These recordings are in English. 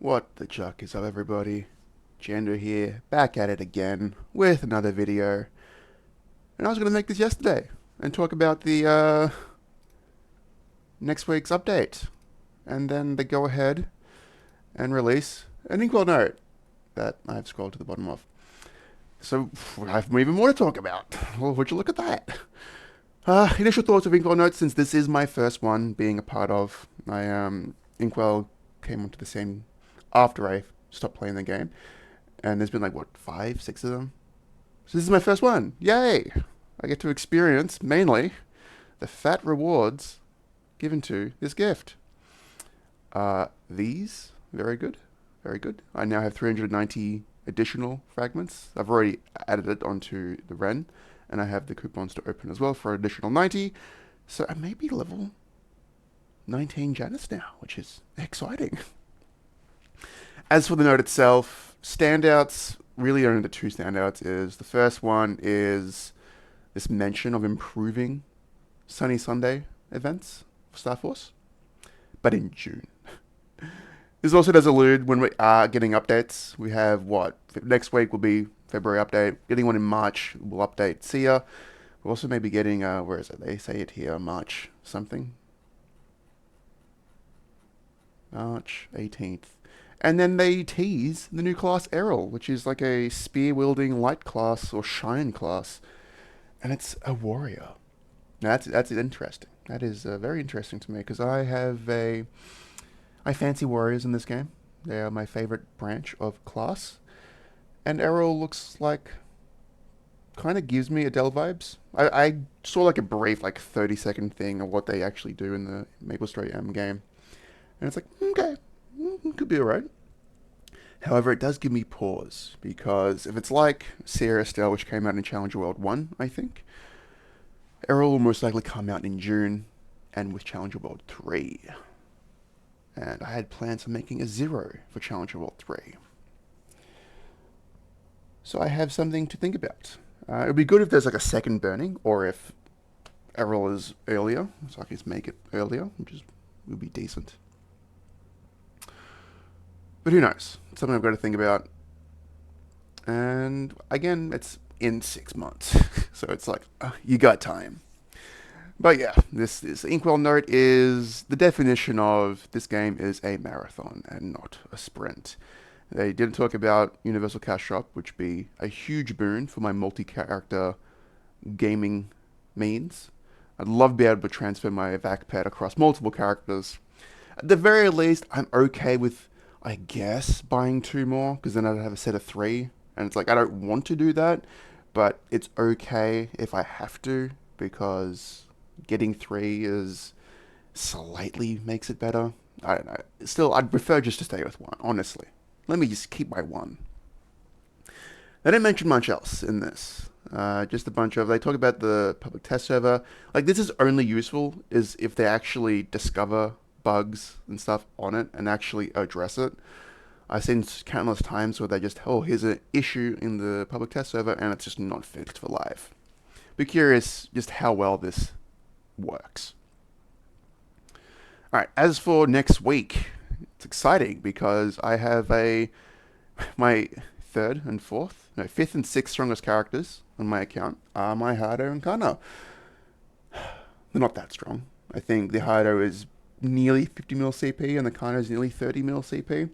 What the chuck is up, everybody? Jando here, back at it again with another video. And I was going to make this yesterday and talk about the next week's update. And then they go ahead and release an Inkwell note that I've scrolled to the bottom of. So I have even more to talk about. Well, would you look at that? Initial thoughts of Inkwell notes, since this is my first one being a part of. Inkwell came onto the scene after I stopped playing the game. And there's been like, what, 5, 6 of them? So this is my first one. Yay! I get to experience, mainly, the fat rewards given to this gift. These, very good. Very good. I now have 390 additional fragments. I've already added it onto the Ren, and I have the coupons to open as well for an additional 90. So I may be level 19 Janice now, which is exciting. As for the note itself, standouts, really only the two standouts is, the first one is this mention of improving Sunny Sunday events for Star Force, but in June. This also does allude when we are getting updates. We have what? Next week will be February update. Getting one in March, we'll update Sia. We'll also maybe getting, where is it? They say it here, March something. March 18th. And then they tease the new class Errol, which is like a spear-wielding light class or shine class. And it's a warrior. Now that's interesting. That is very interesting to me because I fancy warriors in this game. They are my favorite branch of class. And Errol looks like, kind of gives me Adele vibes. I saw like a brief, like 30-second thing of what they actually do in the Maple Story M game. And it's like, okay, could be alright. However, it does give me pause, because if it's like Sierra Steel, which came out in Challenger World 1, I think, Errol will most likely come out in June, and with Challenger World 3. And I had plans on making a 0 for Challenger World 3. So I have something to think about. It would be good if there's like a second burning, or if Errol is earlier, so I can just make it earlier, which would be decent. But who knows? It's something I've got to think about. And again, it's in 6 months. So it's like, you got time. But yeah, this Inkwell note is the definition of this game is a marathon and not a sprint. They did talk about Universal Cash Shop, which would be a huge boon for my multi-character gaming means. I'd love to be able to transfer my VAC pad across multiple characters. At the very least, I'm okay with, I guess, buying 2 more, because then I'd have a set of 3. And it's like, I don't want to do that, but it's okay if I have to, because getting 3 is slightly makes it better. I don't know. Still, I'd prefer just to stay with 1, honestly. Let me just keep my 1. They didn't mention much else in this. Just a bunch of, they talk about the public test server. Like, this is only useful is if they actually discover bugs and stuff on it and actually address it. I've seen countless times where they just, oh, here's an issue in the public test server and it's just not fixed for live. Be curious just how well this works. Alright, as for next week, it's exciting because I have my 3rd and 4th, no, 5th and 6th strongest characters on my account are my Hardo and Kana. They're not that strong. I think the Hardo is nearly 50 mil CP and the Kana is nearly 30 mil CP.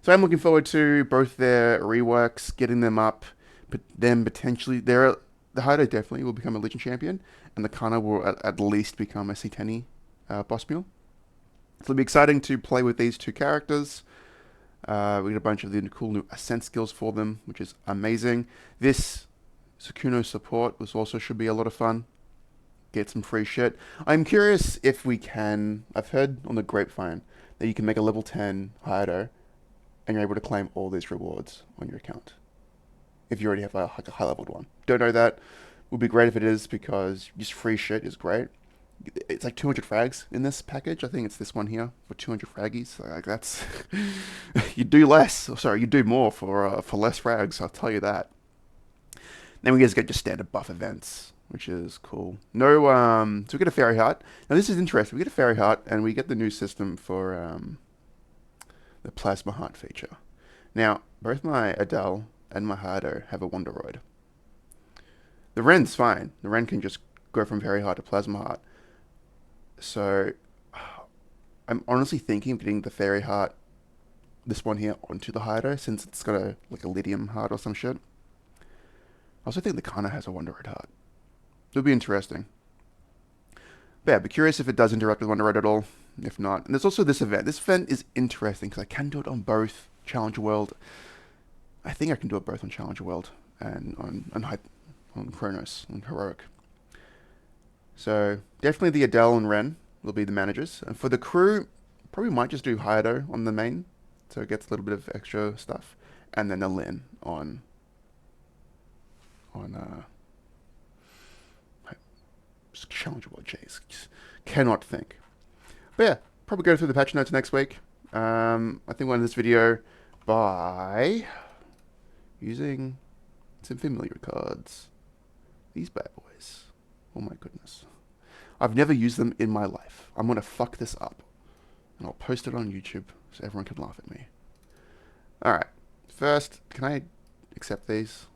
So I'm looking forward to both their reworks, getting them up, but then potentially the Hardo definitely will become a Legend Champion, and the Kana will at least become a C10 boss mule. So it'll be exciting to play with these 2 characters. We get a bunch of the cool new Ascent skills for them, which is amazing. This Sukuno support also should be a lot of fun. Get some free shit. I'm curious if we can, I've heard on the grapevine that you can make a level 10 Hayato and you're able to claim all these rewards on your account if you already have a high leveled one. Don't know that. Would be great if it is, because just free shit is great. It's like 200 frags in this package. I think it's this one here for 200 fraggies. Like, that's you do less. Oh, sorry, you do more for less frags. I'll tell you that. Then we just get just standard buff events, which is cool. No, so we get a fairy heart. Now this is interesting. We get a fairy heart, and we get the new system for the Plasma Heart feature. Now, both my Adele and my Hardo have a Wonderoid. The Ren's fine. The Ren can just go from very hard to Plasma Heart. So, I'm honestly thinking of getting the Fairy Heart, this one here, onto the Hardo, since it's got a like a Lydium Heart or some shit. I also think the Kana has a Wonderoid Heart. It'll be interesting. But yeah, I'd be curious if it does interact with Wonderoid at all. If not, and there's also this event. This event is interesting because I can do it on both Challenger World. I think I can do it both on Challenger World and on Kronos, on Heroic. So definitely the Adele and Ren will be the managers. And for the crew, probably might just do Hayato on the main, so it gets a little bit of extra stuff, and then a Lin on Challenger World. Jeez, cannot think. But yeah, probably go through the patch notes next week. I think we'll end this video by using some familiar cards. These bad boys. Oh my goodness. I've never used them in my life. I'm gonna fuck this up. And I'll post it on YouTube so everyone can laugh at me. Alright. First, can I accept these?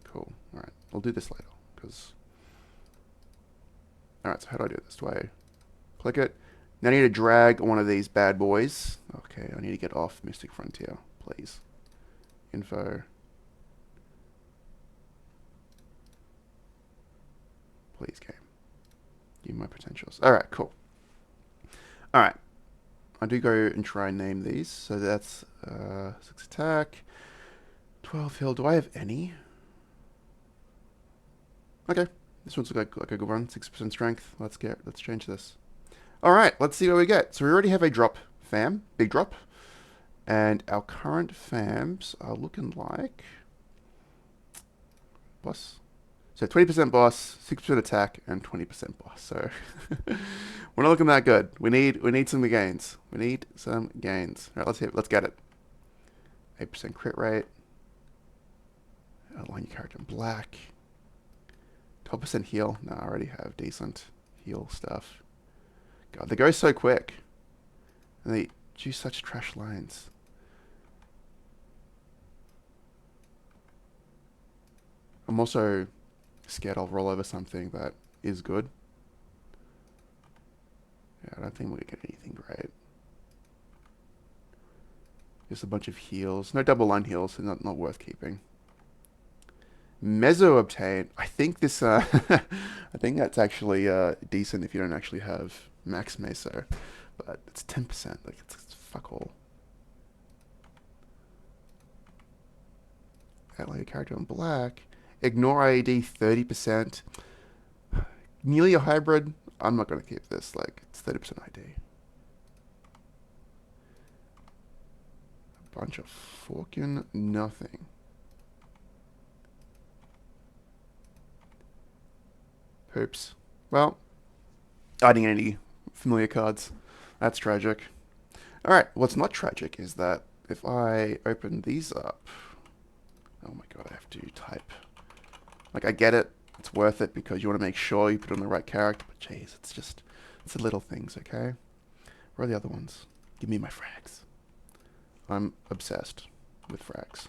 Cool. Alright. I'll do this later. Because... Alright, so how do I do this? Do I click it? Now I need to drag one of these bad boys. Okay, I need to get off Mystic Frontier, please. Info. Please, game. Give me my potentials. Alright, cool. Alright. I do go and try and name these. So that's 6 attack, 12 heal. Do I have any? Okay. This one's like a good one. 6% strength. Let's change this. Alright, let's see what we get. So we already have a drop fam. Big drop. And our current fams are looking like... Boss. So 20% boss, 6% attack, and 20% boss. So we're not looking that good. We need some gains. We need some gains. All right, let's get it. 8% crit rate. Align your character in black. 12% heal. No, I already have decent heal stuff. God, they go so quick. And they choose such trash lines. I'm also scared I'll roll over something that is good. Yeah, I don't think we're going to get anything great. Just a bunch of heals. No double line heals, so not worth keeping. Mezzo obtain. I think this, I think that's actually decent if you don't actually have max meso. But it's 10%. Like, it's fuck all. Outline your character in black. Ignore IED 30%. Nearly a hybrid. I'm not going to keep this. Like, it's 30% ID. A bunch of fucking nothing. Oops. Well, adding any familiar cards. That's tragic. Alright, what's not tragic is that if I open these up... Oh my god, I have to type. Like, I get it. It's worth it because you want to make sure you put on the right character. But jeez, it's the little things, okay? Where are the other ones? Give me my frags. I'm obsessed with frags.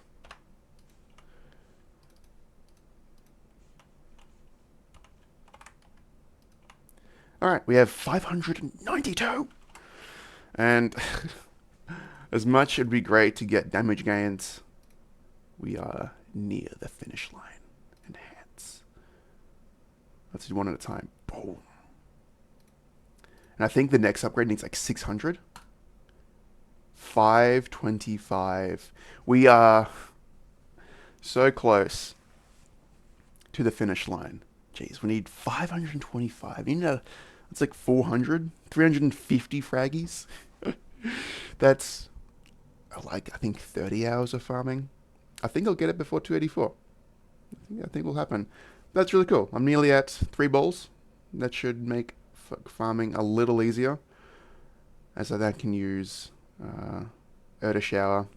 Alright, we have 592! And as much it'd be great to get damage gains, we are near the finish line. Enhance. Let's do one at a time. Boom. And I think the next upgrade needs like 600. 525. We are so close to the finish line. Jeez, we need 525. You know, it's like 400, 350 fraggies. That's like, I think 30 hours of farming. I think I'll get it before 284. I think it will happen. That's really cool. I'm nearly at 3 bowls. That should make farming a little easier, as I then can use Erda Shower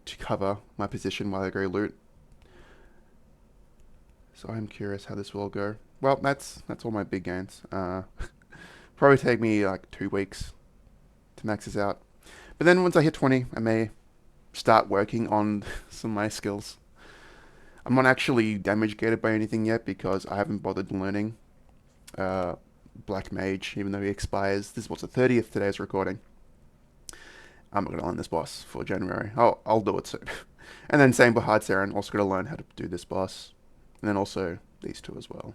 to cover my position while I go loot. So I'm curious how this will all go. Well, that's all my big gains. Probably take me like 2 weeks maxes out. But then once I hit 20, I may start working on some of my skills. I'm not actually damage gated by anything yet because I haven't bothered learning Black Mage, even though he expires. This was the 30th today's recording. I'm not going to learn this boss for January. I'll do it soon. And then same for Hard Saren, also going to learn how to do this boss. And then also these two as well.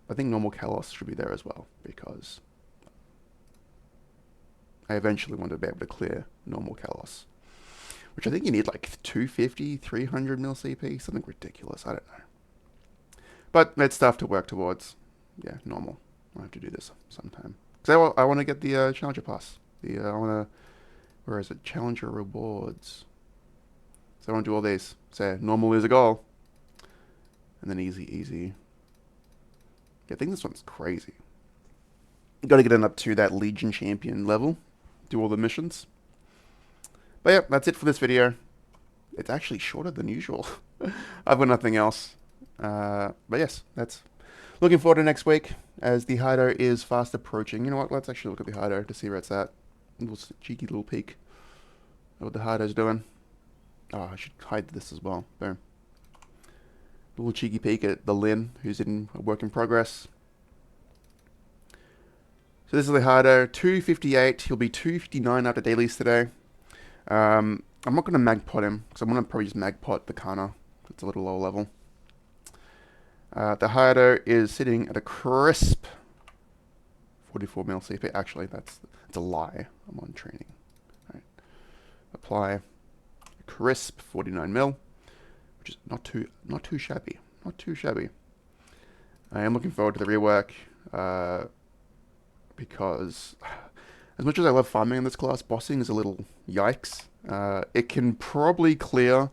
I think normal Kalos should be there as well, because I eventually want to be able to clear normal Kalos. Which I think you need like 250, 300 mil CP, something ridiculous, I don't know. But it's stuff to work towards. Yeah, normal. I'll have to do this sometime. Because I want to get the Challenger Pass. I want to... Where is it? Challenger Rewards. So I want to do all these. So normal is a goal. And then easy, easy. Yeah, I think this one's crazy. You got to get it up to that Legion Champion level. Do all the missions. But yeah, that's it for this video. It's actually shorter than usual. I've got nothing else. But yes, that's... Looking forward to next week, as the hideout is fast approaching. You know what, let's actually look at the hideout to see where it's at. A little cheeky little peek at what the hideout's doing. Oh, I should hide this as well. Boom. A little cheeky peek at the Lin, who's in a work in progress. So this is the hideout, 258. He'll be 259 after dailies today. I'm not going to magpot him, because I'm going to probably just magpot the Kana. It's a little low level. The hideout is sitting at a crisp 44 mil CP. Actually, that's a lie. I'm on training. All right. Apply a crisp 49 mil, which is not too shabby. Not too shabby. I am looking forward to the rework, because as much as I love farming in this class, bossing is a little yikes. It can probably clear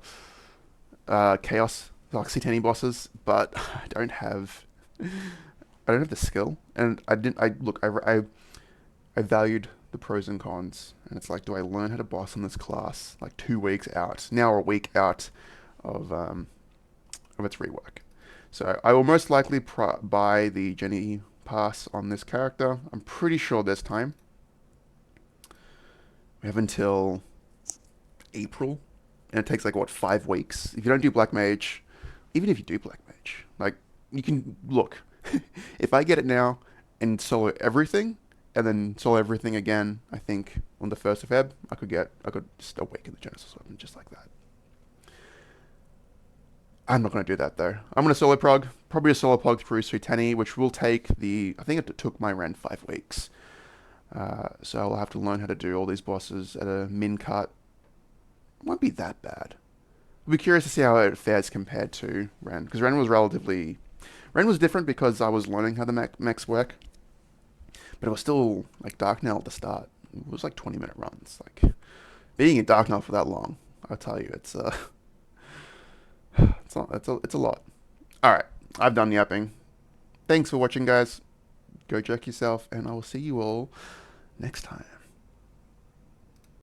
Chaos Oxy bosses, but I don't have the skill, and I valued the pros and cons, and it's like, do I learn how to boss in this class like 2 weeks out, now a week out of its rework? So I will most likely buy the Jenny pass on this character. I'm pretty sure this time. We have until April, and it takes like, what, 5 weeks? If you don't do Black Mage, even if you do Black Mage, like, you can, look, if I get it now and solo everything, and then solo everything again, I think on the 1st of Feb, I could just awaken the Genesis weapon just like that. I'm not going to do that though. I'm going to solo prog, probably a solo prog through Suitani, which will take I think it took my Ren 5 weeks. So I'll have to learn how to do all these bosses at a min cut. It won't be that bad. I'll be curious to see how it fares compared to Ren, because Ren was different because I was learning how the mechs work, but it was still like Dark Knell at the start. It was like 20-minute runs. Like, being in Dark Knell for that long, I'll tell you, it's a lot. All right, I've done yapping. Thanks for watching, guys. Go jerk yourself, and I will see you all next time.